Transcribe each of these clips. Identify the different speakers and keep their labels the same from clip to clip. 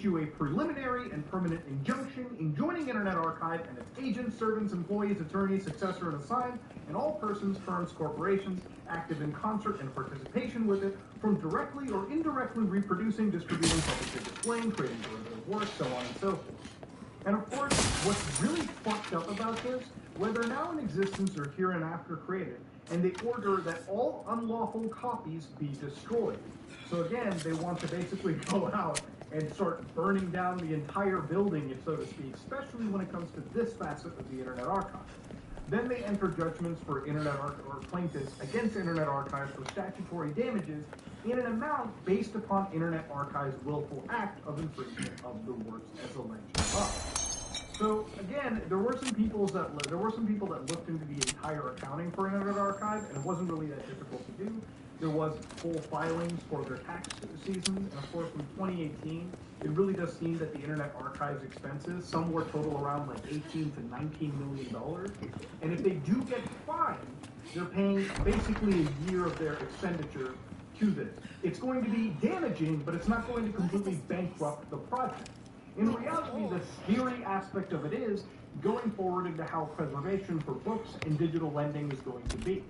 Speaker 1: issue a preliminary and permanent injunction enjoining Internet Archive and its agents, servants, employees, attorneys, successor and assigned, and all persons, firms, corporations active in concert and participation with it from directly or indirectly reproducing, distributing, publishing, displaying, creating derivative work, so on and so forth. And of course, what's really fucked up about this, whether now in existence or hereinafter created, and they order that all unlawful copies be destroyed. So again, they want to basically go out and start burning down the entire building, so to speak, especially when it comes to this facet of the Internet Archive. Then they enter judgments for or plaintiffs against Internet Archive for statutory damages in an amount based upon Internet Archive's willful act of infringement of the works as alleged above. So again, there were some people that looked into the entire accounting for Internet Archive, and it wasn't really that difficult to do. There was full filings for their tax season, and of course from 2018, it really does seem that the Internet Archive's expenses somewhere total around like $18 to $19 million. And if they do get fined, they're paying basically a year of their expenditure to this. It's going to be damaging, but it's not going to completely bankrupt the project. In reality, the scary aspect of it is going forward into how preservation for books and digital lending is going to be.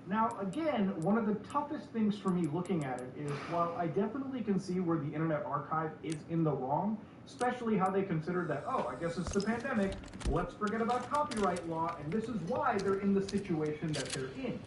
Speaker 1: Now, again, one of the toughest things for me looking at it is, while I definitely can see where the Internet Archive is in the wrong, especially how they consider that, oh, I guess it's the pandemic, let's forget about copyright law, and this is why they're in the situation that they're in.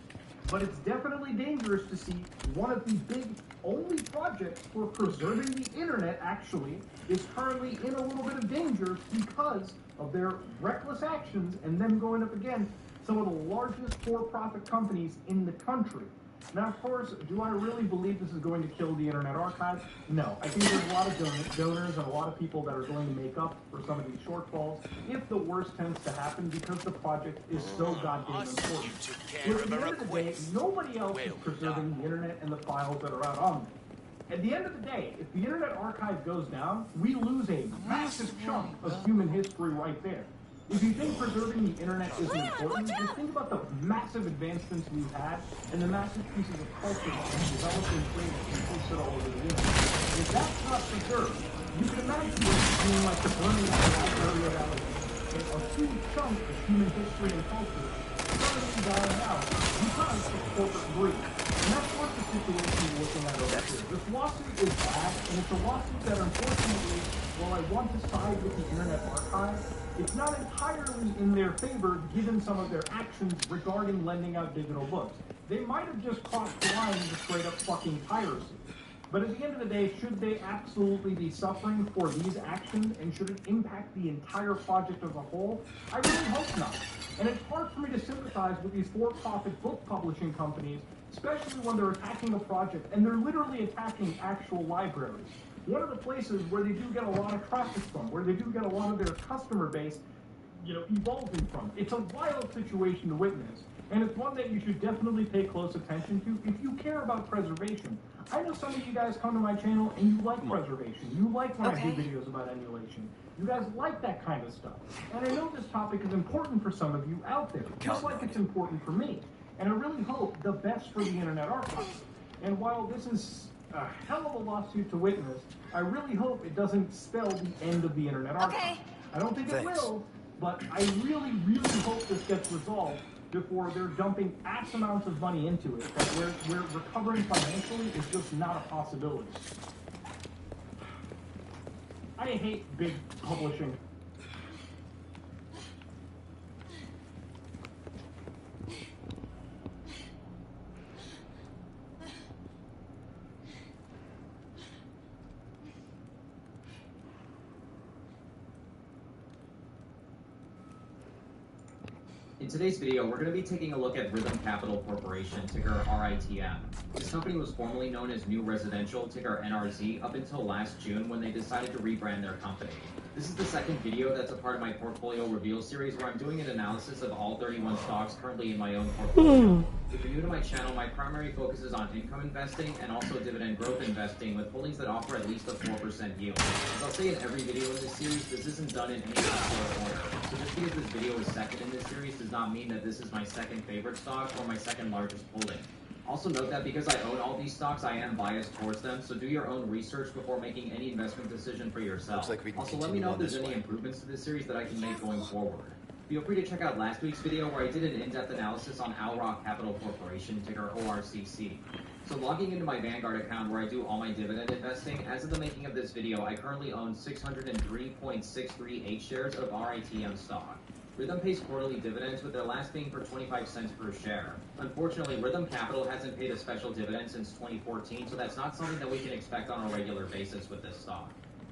Speaker 1: But it's definitely dangerous to see one of the big only projects for preserving the internet actually is currently in a little bit of danger because of their reckless actions and them going up against some of the largest for-profit companies in the country. Now, of course, do I really believe this is going to kill the Internet Archive? No. I think there's a lot of donors and a lot of people that are going to make up for some of these shortfalls if the worst tends to happen because the project is so goddamn important. But at the end of the day, nobody else is preserving the Internet and the files that are out on there. At the end of the day, if the Internet Archive goes down, we lose a massive chunk of human history right there. If you think preserving the internet isn't important, just think about the massive advancements we've had and the massive pieces of culture that we've developed and created and posted all over the internet. If that's not preserved, you can imagine it being like the burning of the library of Alexandria. A huge chunk of human history and culture suddenly dying out because of corporate greed. And that's what the situation we're looking at over here. This lawsuit is bad, and it's a lawsuit that unfortunately, while I want to side with the Internet Archive, it's not entirely in their favor given some of their actions regarding lending out digital books. They might have just crossed the line into straight up fucking piracy. But at the end of the day, should they absolutely be suffering for these actions, and should it impact the entire project as a whole? I really hope not. And it's hard for me to sympathize with these for-profit book publishing companies, especially when they're attacking a project, and they're literally attacking actual libraries. One of the places where they do get a lot of traffic from, where they do get a lot of their customer base, evolving from. It's a wild situation to witness, and it's one that you should definitely pay close attention to if you care about preservation. I know some of you guys come to my channel and you like preservation. You like when I do videos about emulation. You guys like that kind of stuff. And I know this topic is important for some of you out there, just like it's important for me. And I really hope the best for the Internet Archive. And while this is a hell of a lawsuit to witness, I really hope it doesn't spell the end of the Internet Archive. I don't think it will, but I really, really hope this gets resolved before they're dumping ass amounts of money into it, that where recovering financially is just not a possibility. I hate big publishing.
Speaker 2: In today's video, we're going to be taking a look at Rhythm Capital Corporation, ticker RITM. This company was formerly known as New Residential, ticker NRZ, up until last June when they decided to rebrand their company. This is the second video that's a part of my portfolio reveal series where I'm doing an analysis of all 31 stocks currently in my own portfolio. If you're new to my channel, my primary focus is on income investing and also dividend growth investing with holdings that offer at least a 4% yield. As I'll say in every video in this series, this isn't done in any particular order. So just because this video is second in this series does not mean that this is my second favorite stock or my second largest holding. Also note that because I own all these stocks, I am biased towards them, so do your own research before making any investment decision for yourself. Also, let me know if there's any improvements to this series that I can make going forward. Feel free to check out last week's video where I did an in-depth analysis on Owl Rock Capital Corporation, ticker ORCC. So logging into my Vanguard account where I do all my dividend investing, as of the making of this video, I currently own 603.638 shares of RITM stock. Rhythm pays quarterly dividends, with their last being for 25 cents per share. Unfortunately, Rhythm Capital hasn't paid a special dividend since 2014, so that's not something that we can expect on a regular basis with this stock.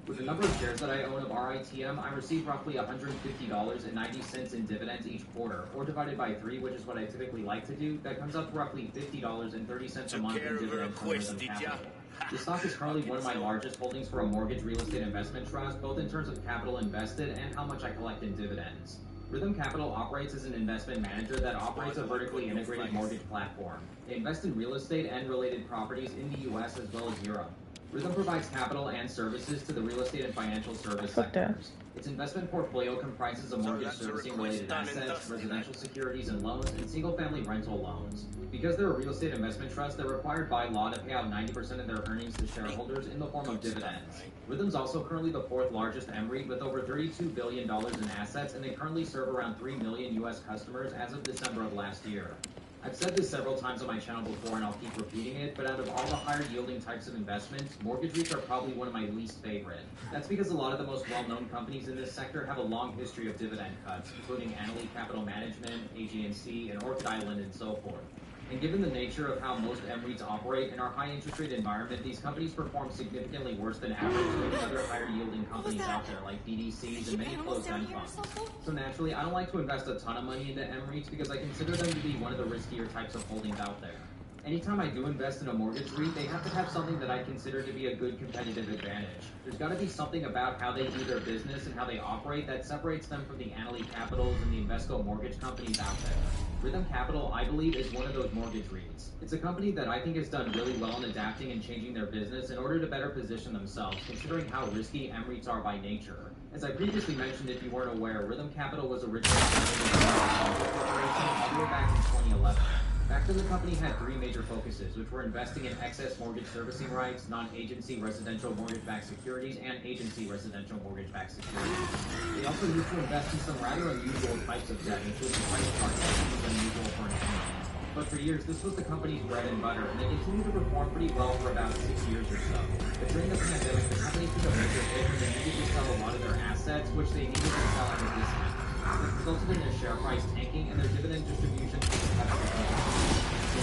Speaker 2: With the number of shares that I own of RITM, I receive roughly $150.90 in dividends each quarter, or divided by 3, which is what I typically like to do. That comes up to roughly $50.30 a month in dividends from Rhythm Capital. The stock is currently one of my largest holdings for a mortgage real estate investment trust, both in terms of capital invested and how much I collect in dividends. Rhythm Capital operates as an investment manager that operates a vertically integrated mortgage platform. They invest in real estate and related properties in the US as well as Europe. Rhythm provides capital and services to the real estate and financial service sectors. Its investment portfolio comprises of mortgage servicing related assets, residential securities and loans, and single-family rental loans. Because they're a real estate investment trust, they're required by law to pay out 90% of their earnings to shareholders in the form of dividends. Rhythm's also currently the 4th largest MREIT with over $32 billion in assets, and they currently serve around 3 million US customers as of December of last year. I've said this several times on my channel before and I'll keep repeating it, but out of all the higher yielding types of investments, mortgage REITs are probably one of my least favorite. That's because a lot of the most well-known companies in this sector have a long history of dividend cuts, including Annaly Capital Management, AG&C, and Orchid Island, and so forth. And given the nature of how most MREITs operate in our high interest rate environment, these companies perform significantly worse than average than other higher yielding companies out there like BDCs and many closed-end funds. So naturally, I don't like to invest a ton of money into MREITs because I consider them to be one of the riskier types of holdings out there. Anytime I do invest in a mortgage REIT, they have to have something that I consider to be a good competitive advantage. There's got to be something about how they do their business and how they operate that separates them from the Annaly Capitals and the Invesco mortgage companies out there. Rhythm Capital, I believe, is one of those mortgage REITs. It's a company that I think has done really well in adapting and changing their business in order to better position themselves, considering how risky MREITs are by nature. As I previously mentioned, if you weren't aware, Rhythm Capital was originally a corporation all the way back in 2011. Back then, the company had 3 major focuses, which were investing in excess mortgage servicing rights, non-agency residential mortgage-backed securities, and agency residential mortgage-backed securities. They also used to invest in some rather unusual types of debt, including credit card debt, which is unusual for an MREIT. But for years, this was the company's bread and butter, and they continued to perform pretty well for about 6 years or so. But during the pandemic, the company took a major hit when they needed to sell a lot of their assets, which they needed to sell at a discount. This resulted in their share price tanking and their dividend distribution taking a hit. In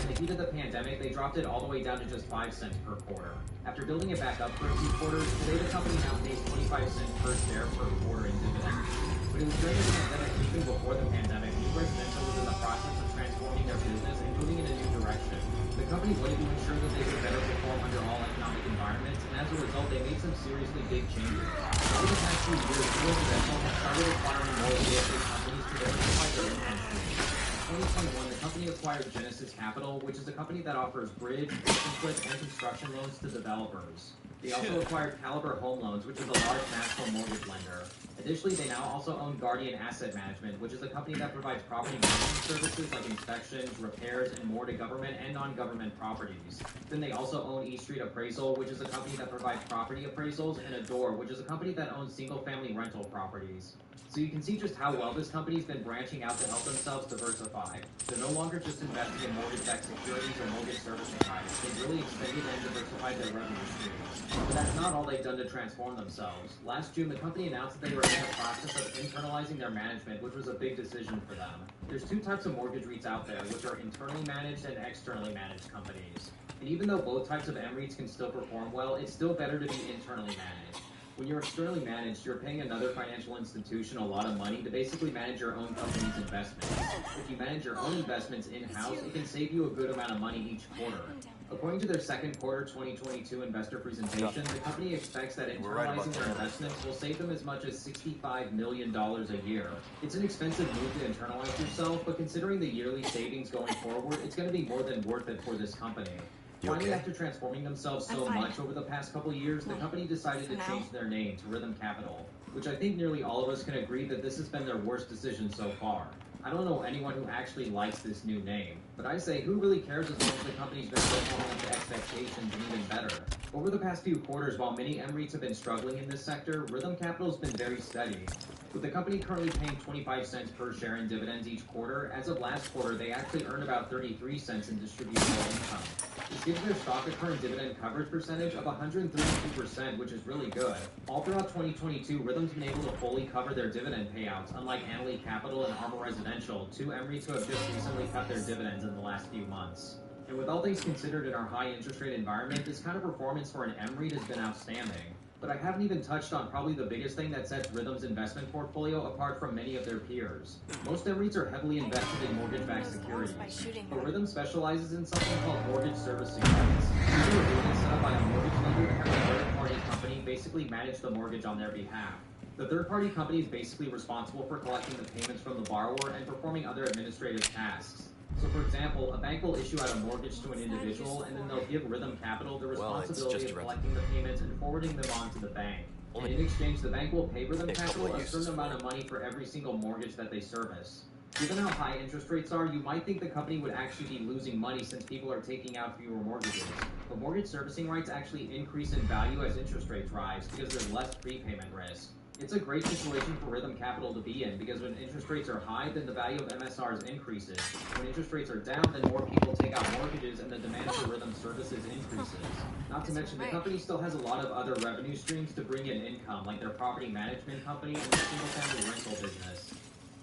Speaker 2: the heat of the pandemic, they dropped it all the way down to just 5 cents per quarter. After building it back up for a few quarters, today the company now pays 25 cents per share per quarter in dividends. But it was during the pandemic, even before the pandemic, New Residential was in the process of transforming their business and moving in a new direction. The company wanted to ensure that they could better perform under all economic environments, and as a result, they made some seriously big changes. Over the past few years, New Residential has started acquiring more real estate companies to diversify their income streams. In 2021, the company acquired Genesis Capital, which is a company that offers bridge, flip, and construction loans to developers. They also acquired Caliber Home Loans, which is a large national mortgage lender. Additionally, they now also own Guardian Asset Management, which is a company that provides property management services like inspections, repairs, and more to government and non-government properties. Then they also own E Street Appraisal, which is a company that provides property appraisals, and Adore, which is a company that owns single-family rental properties. So you can see just how well this company's been branching out to help themselves diversify. They're no longer just investing in mortgage-backed securities or mortgage servicing rights. They've really expanded and diversified their revenue streams. But that's not all they've done to transform themselves. Last June, the company announced that they were in the process of internalizing their management, which was a big decision for them. There's 2 types of mortgage REITs out there, which are internally managed and externally managed companies. And even though both types of MREITs can still perform well, it's still better to be internally managed. When you're externally managed, you're paying another financial institution a lot of money to basically manage your own company's investments. If you manage your own investments in-house, it can save you a good amount of money each quarter. According to their second quarter 2022 investor presentation, the company expects that internalizing their investments will save them as much as $65 million a year. It's an expensive move to internalize yourself, but considering the yearly savings going forward, it's going to be more than worth it for this company. Finally, after transforming themselves so much over the past couple years, the company decided to change their name to Rhythm Capital, which I think nearly all of us can agree that this has been their worst decision so far. I don't know anyone who actually likes this new name, but I say who really cares as long as the company's been performing up to expectations and even better. Over the past few quarters, while many MREITs have been struggling in this sector, Rhythm Capital has been very steady. With the company currently paying 25 cents per share in dividends each quarter, as of last quarter, they actually earned about 33 cents in distributable income. This gives their stock a current dividend coverage percentage of 132%, which is really good. All throughout 2022, Rhythm's been able to fully cover their dividend payouts, unlike Annaly Capital and Armor Residential, two MREITs who have just recently cut their dividends in the last few months. And with all things considered in our high interest rate environment, this kind of performance for an MREIT has been outstanding. But I haven't even touched on probably the biggest thing that sets Rhythm's investment portfolio apart from many of their peers. Most MREITs are heavily invested in mortgage-backed securities, but Rhythm specializes in something called mortgage servicing rights. These are agreements set up by a mortgage lender to have a third-party company basically manage the mortgage on their behalf. The third-party company is basically responsible for collecting the payments from the borrower and performing other administrative tasks. So for example, a bank will issue out a mortgage to an individual, and then they'll give Rhythm Capital the responsibility of collecting the payments and forwarding them on to the bank. And in exchange, the bank will pay Rhythm Capital a certain amount of money for every single mortgage that they service. Given how high interest rates are, you might think the company would actually be losing money since people are taking out fewer mortgages. But mortgage servicing rights actually increase in value as interest rates rise because there's less prepayment risk. It's a great situation for Rhythm Capital to be in because when interest rates are high, then the value of MSRs increases. When interest rates are down, then more people take out mortgages and the demand for Rhythm services increases. Not to mention, the company still has a lot of other revenue streams to bring in income, like their property management company and their single-family rental business.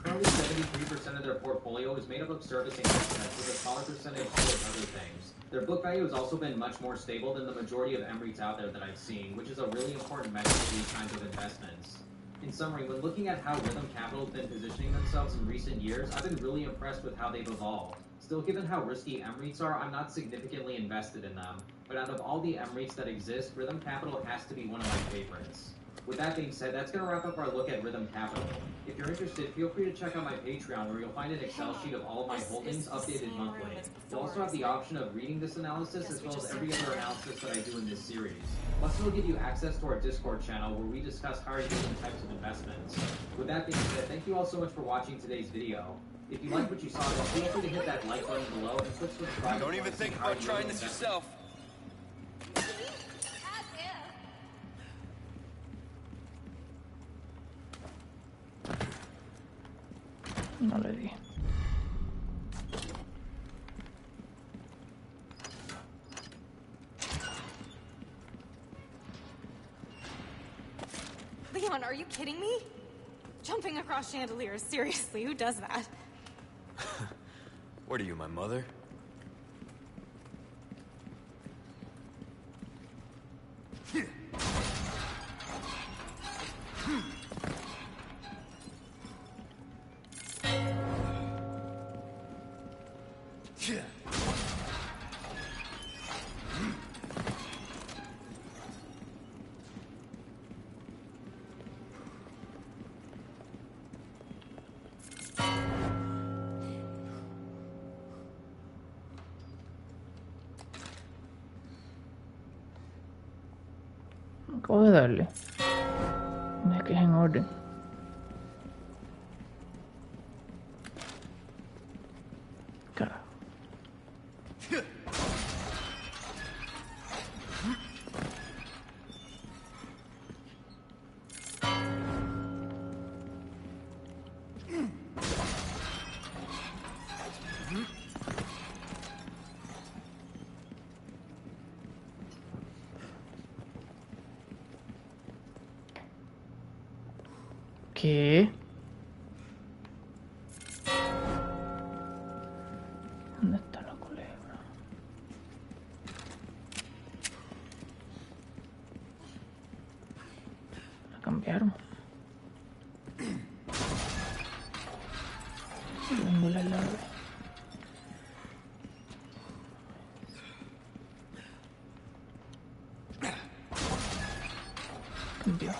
Speaker 2: Currently, 73% of their portfolio is made up of servicing assets, with a smaller percentage towards other things. Their book value has also been much more stable than the majority of MREITs out there that I've seen, which is a really important metric for these kinds of investments. In summary, when looking at how Rhythm Capital has been positioning themselves in recent years, I've been really impressed with how they've evolved. Still, given how risky MREITs are, I'm not significantly invested in them. But out of all the MREITs that exist, Rhythm Capital has to be one of my favorites. With that being said, that's going to wrap up our look at Rhythm Capital. If you're interested, feel free to check out my Patreon where you'll find an Excel sheet of all of my holdings updated monthly. You'll also have the option of reading this analysis as well as every other analysis that I do in this series. Plus, it'll give you access to our Discord channel where we discuss higher yielding types of investments. With that being said, thank you all so much for watching today's video. If you like what you saw, then feel free to hit that like button below and click subscribe.
Speaker 3: Don't even think about trying this yourself.
Speaker 4: No le di.
Speaker 5: Leon, are you kidding me? Jumping across chandeliers, seriously, who does that?
Speaker 3: What are you, my mother?
Speaker 4: Acabo de darle. No es que es en orden. Carajo. ¿Qué? ¿Dónde está la culebra? La cambiaron. Tengo la llave. Cambió.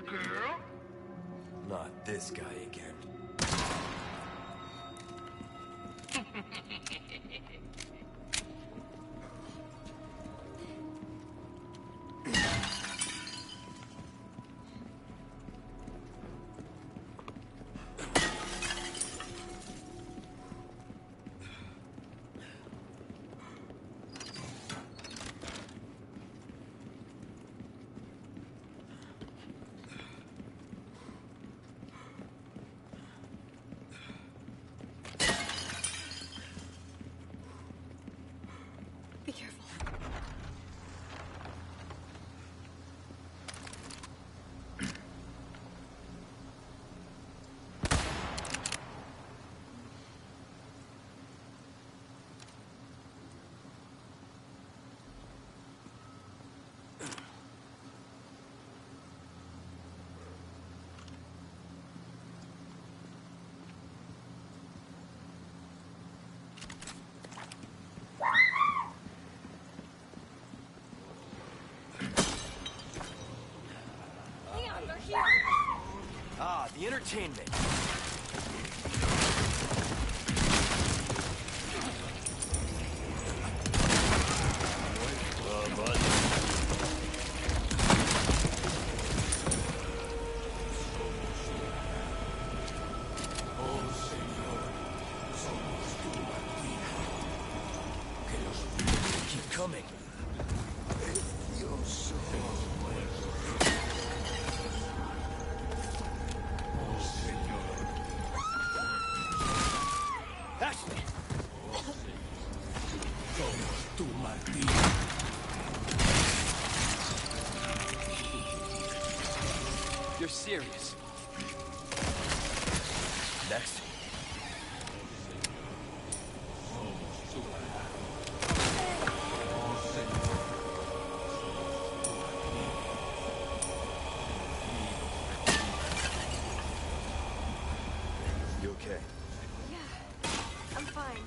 Speaker 6: girl?
Speaker 7: Not this guy again.
Speaker 5: Be careful. Hang on, they're here.
Speaker 7: Ah, the entertainment. Bud. Keep coming. Ashley!
Speaker 3: You're serious.
Speaker 7: Next. You okay?
Speaker 5: Yeah, I'm fine.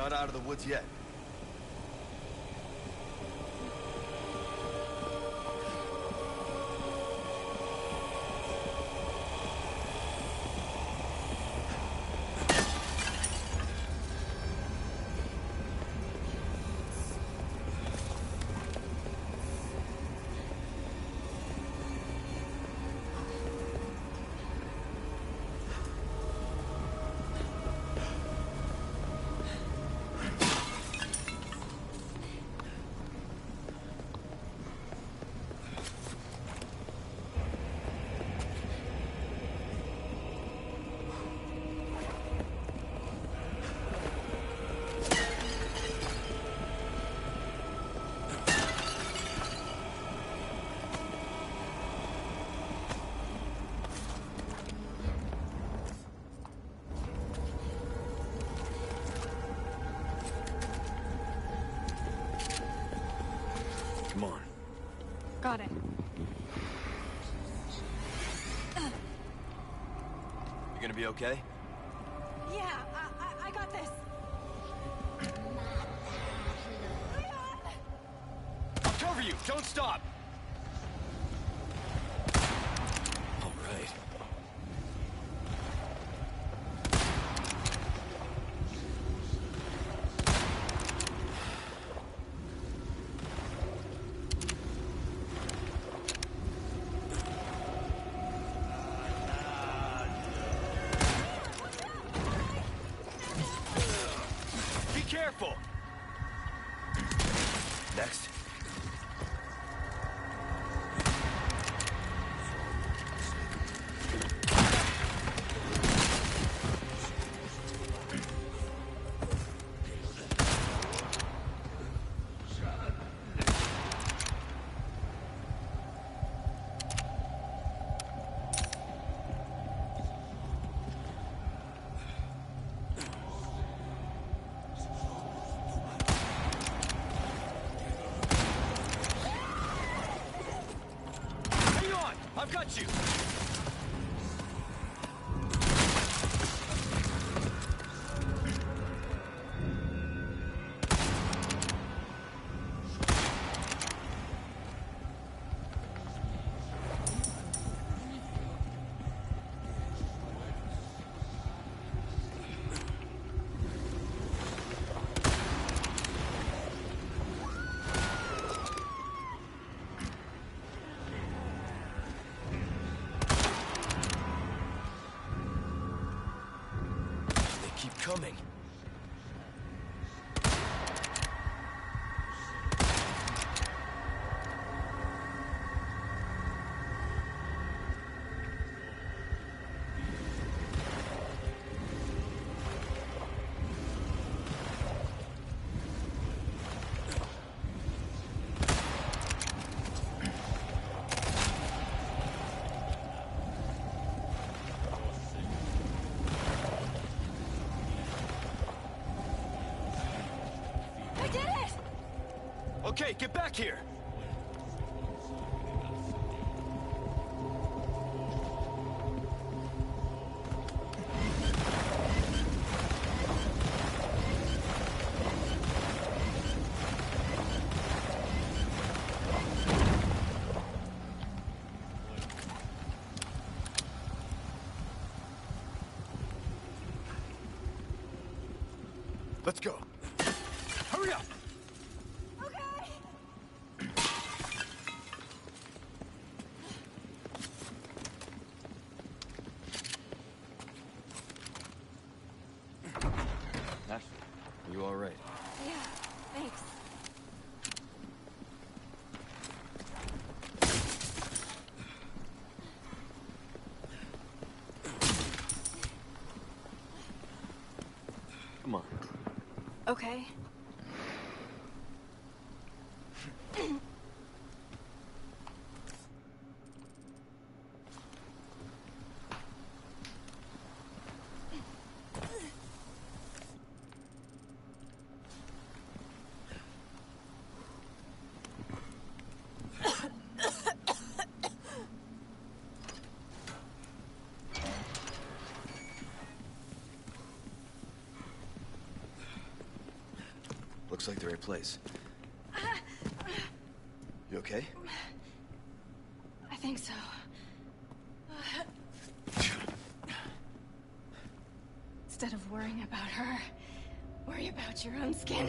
Speaker 7: not out of the woods yet. Come on.
Speaker 5: Got it.
Speaker 7: You gonna be okay?
Speaker 5: Yeah, I got this.
Speaker 7: I'll cover you! Don't stop! All right. Be careful! Next. Hang on! I've got you! They keep coming.
Speaker 5: I did it!
Speaker 7: Okay, get back here! Let's go. Hurry up!
Speaker 5: Okay.
Speaker 7: Ashley, are you all right?
Speaker 5: Yeah, thanks.
Speaker 7: Come on.
Speaker 5: Okay.
Speaker 7: Looks like the right place. You okay?
Speaker 5: I think so. Instead of worrying about her, worry about your own skin.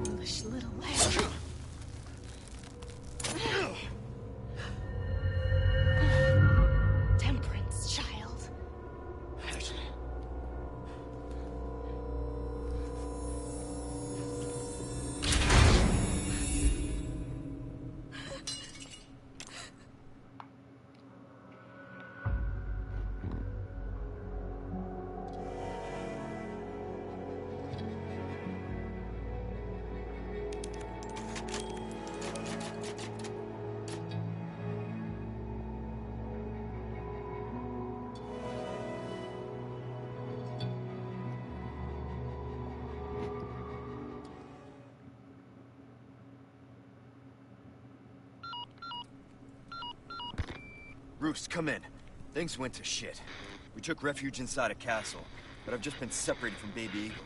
Speaker 5: Foolish little leg. Temperance, child.
Speaker 7: Bruce, come in. Things went to shit. We took refuge inside a castle, but I've just been separated from Baby Eagle.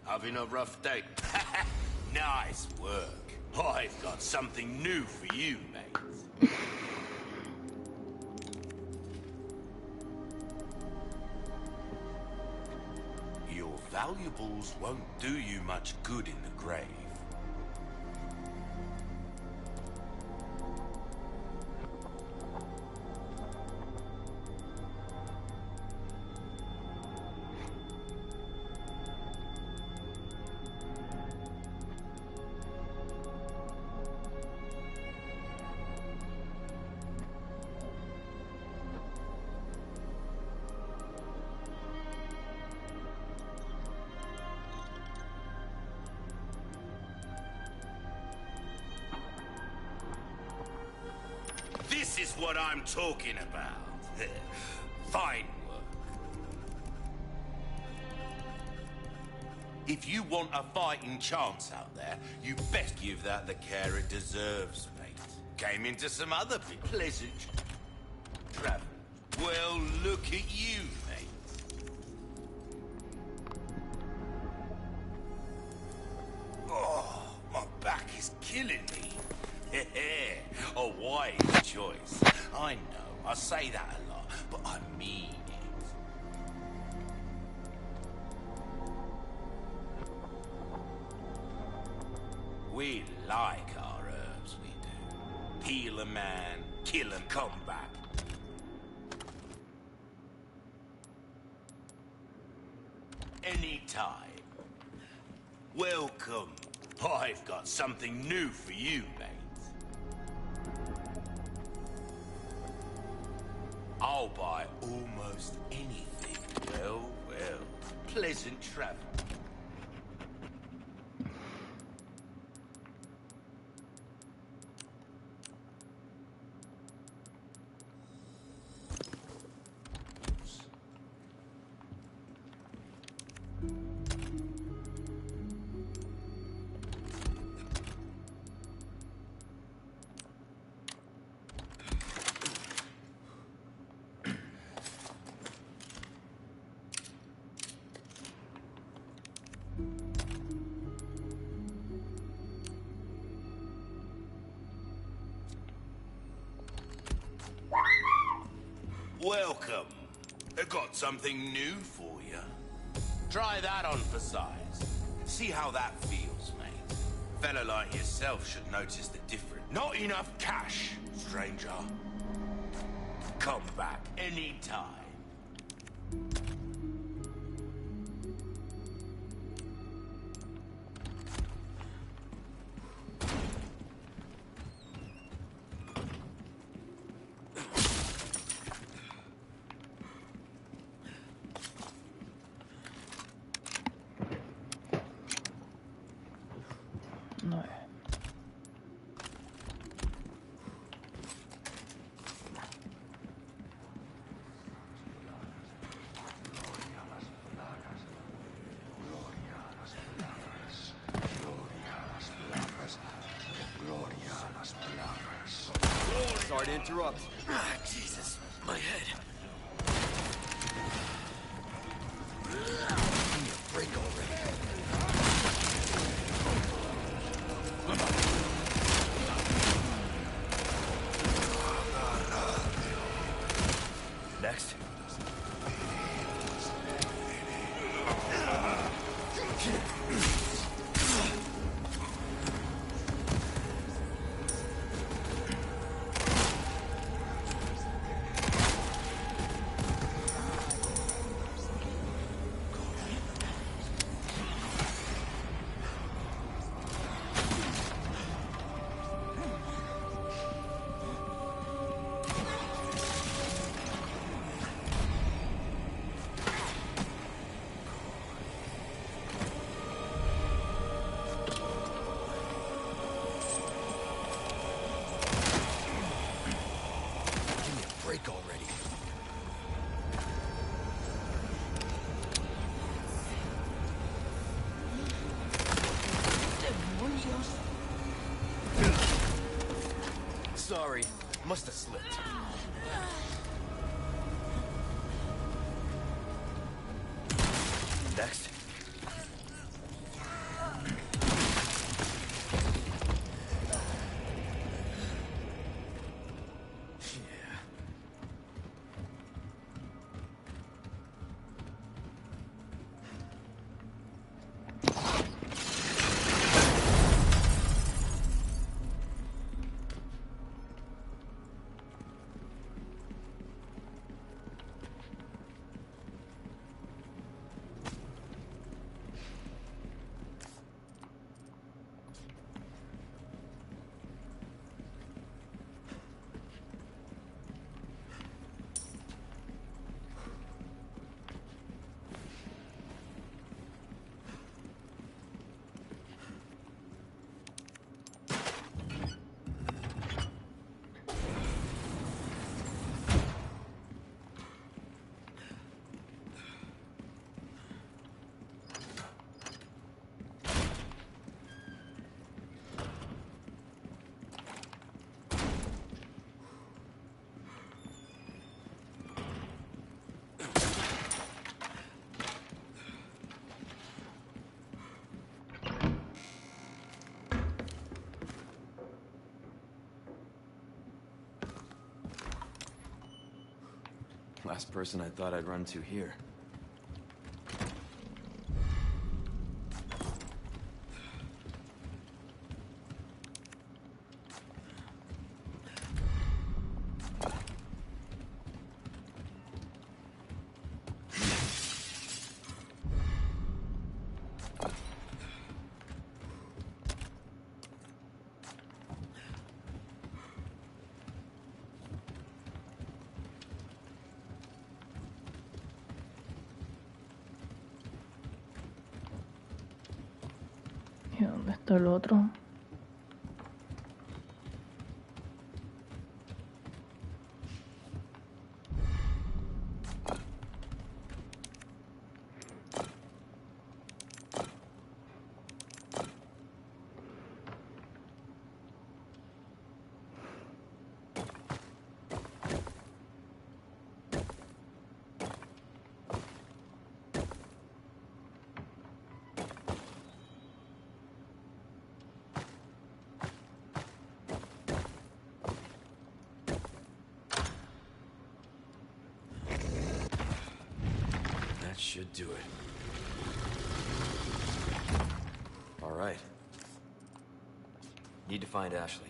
Speaker 6: Having a rough day? Nice work. I've got something new for you, mate. Your valuables won't do you much good in the grave. This is what I'm talking about. Fine work. If you want a fighting chance out there, you best give that the care it deserves, mate. Came into some other pleasant travel. Well, look at you, mate. Oh, my back is killing me. A wise choice. I know, I say that a lot, but I mean it. We like our herbs, we do. Heal a man, kill and come back. Anytime. Welcome. I've got something new for you, mate. I'll buy almost anything. Well, well. Pleasant travel. Welcome. I got something new for you. ya? Try that on for size. See how that feels, mate. Fella like yourself should notice the difference. Not enough cash, stranger. Come back anytime.
Speaker 4: No.
Speaker 7: Sorry to interrupt.
Speaker 3: Ah, Jesus, my head.
Speaker 7: Give me a break already. Next. Give me a break already. Sorry, must have slipped. Next. Yeah. Last person I thought I'd run to here.
Speaker 4: ¿Y dónde está el otro?
Speaker 7: That should do it. All right. Need to find Ashley.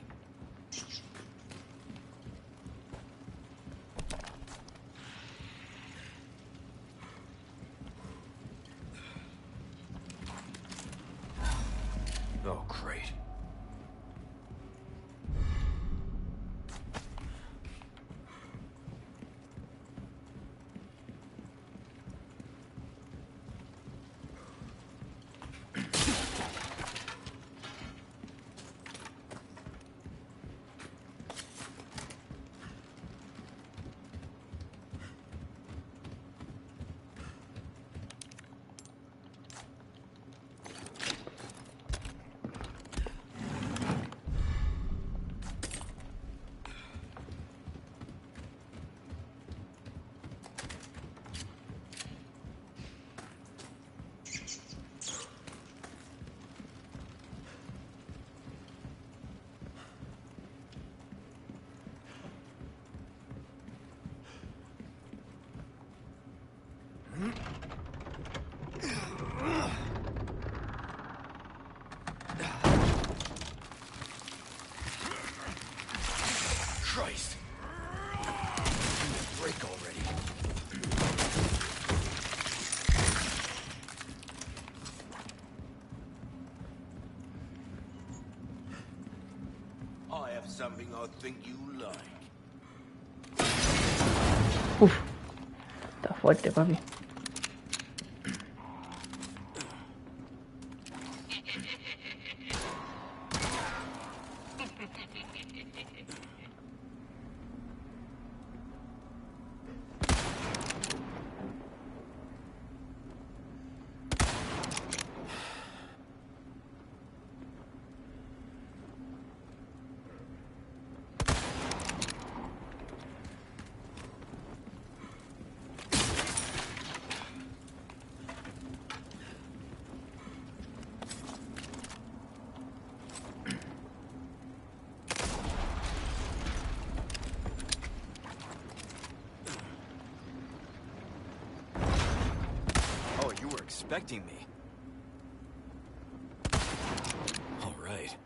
Speaker 7: Oh, great. Christ! Break already.
Speaker 6: I have something I think you like.
Speaker 4: Uf. Está fuerte, papi.
Speaker 7: Oh, you were expecting me. All right.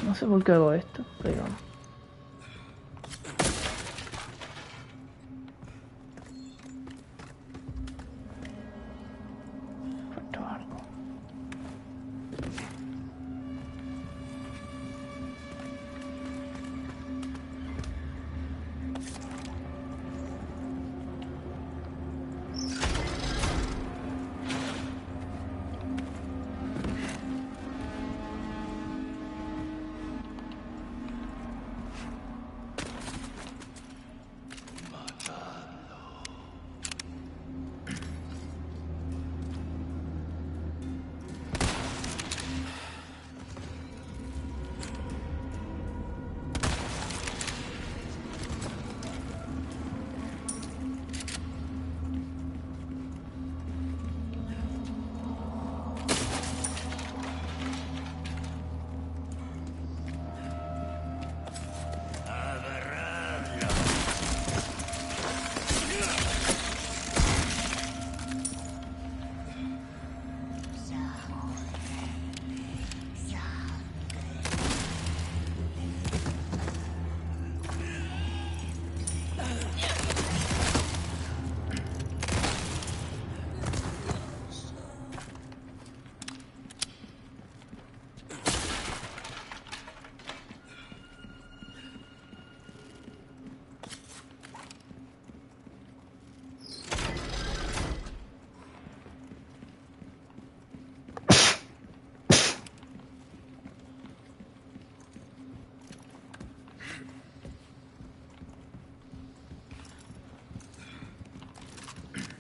Speaker 4: No sé por qué hago esto, pero... Falta algo.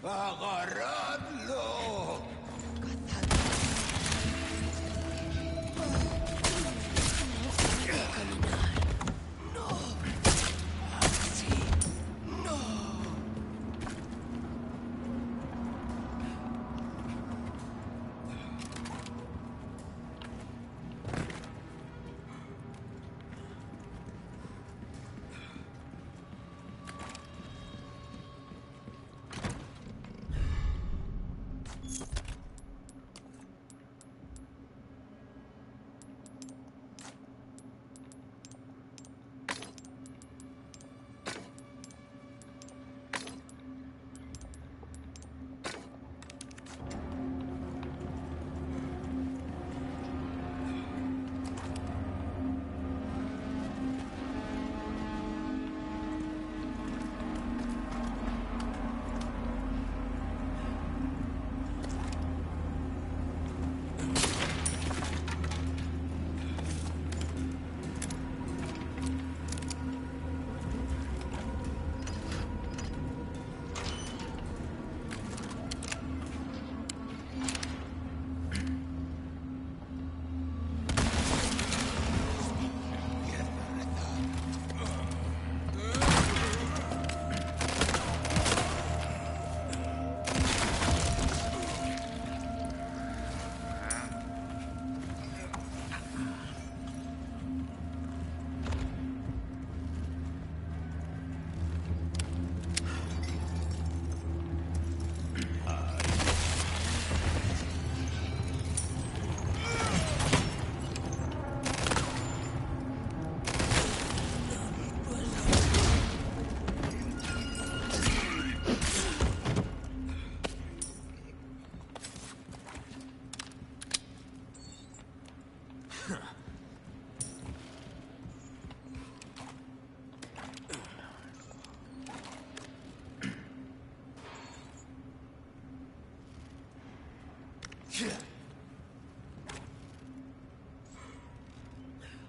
Speaker 6: Agarradlo!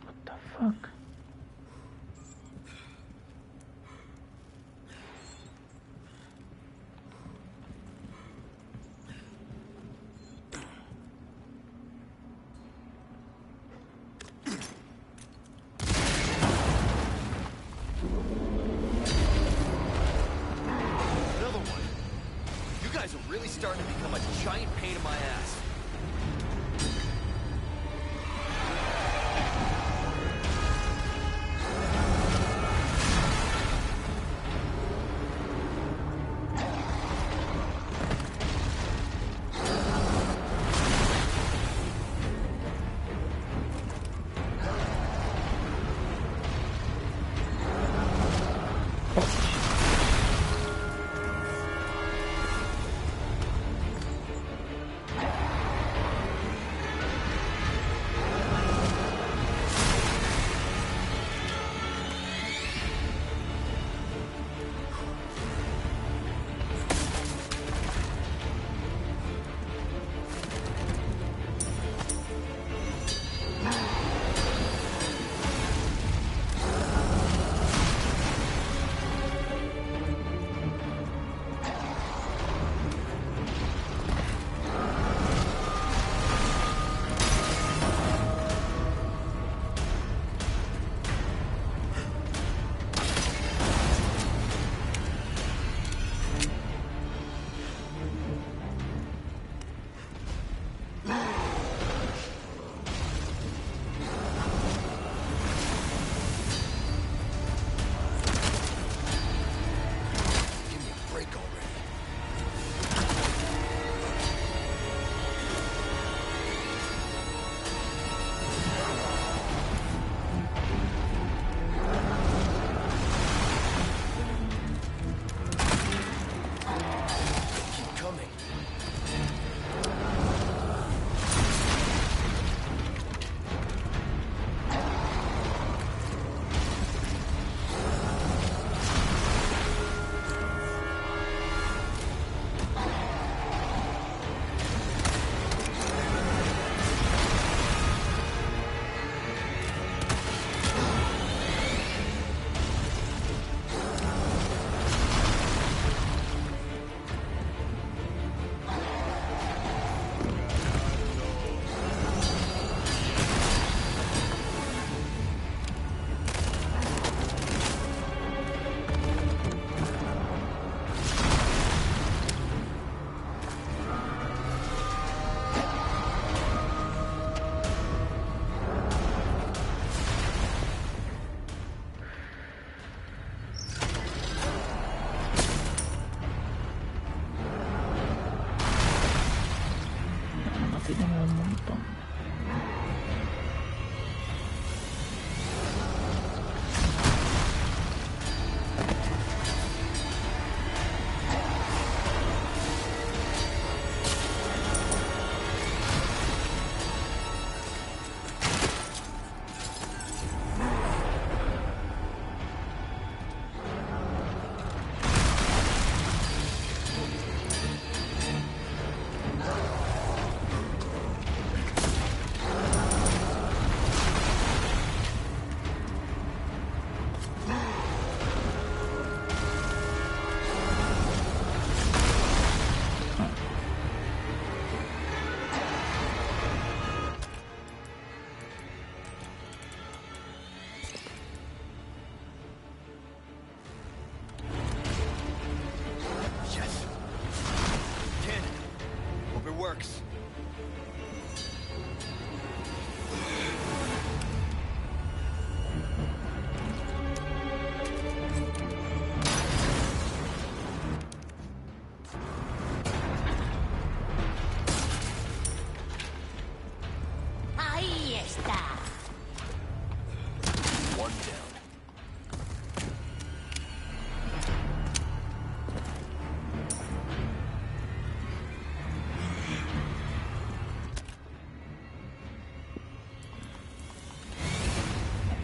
Speaker 4: What the fuck?
Speaker 7: Another one. You guys are really starting to become a giant pain in my ass.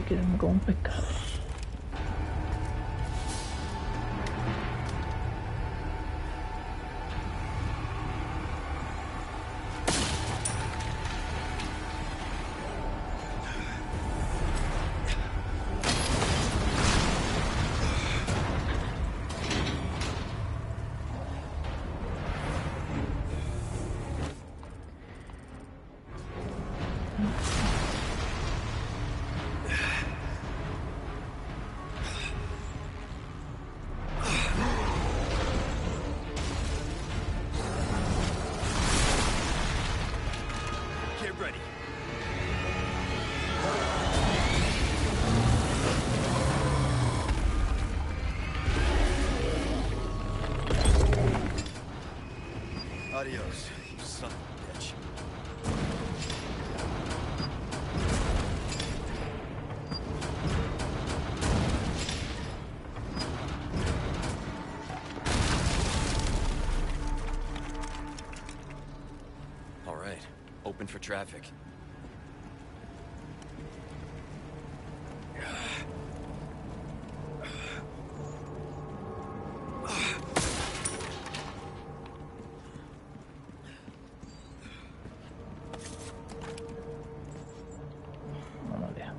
Speaker 4: quedarme como un pescado.
Speaker 7: Get ready. Adios, you son of a bitch. All right, open for traffic.
Speaker 4: Vamos allá.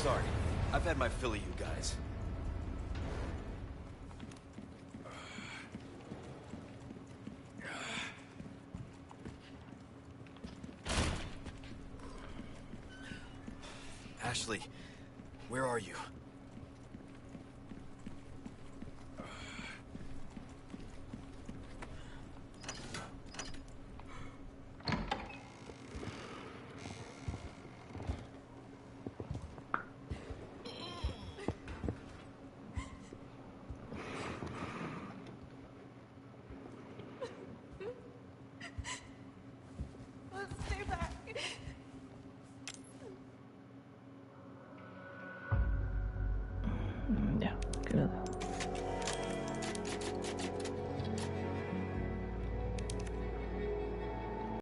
Speaker 7: Sorry, I've had my fill of you guys. Ashley, where are you?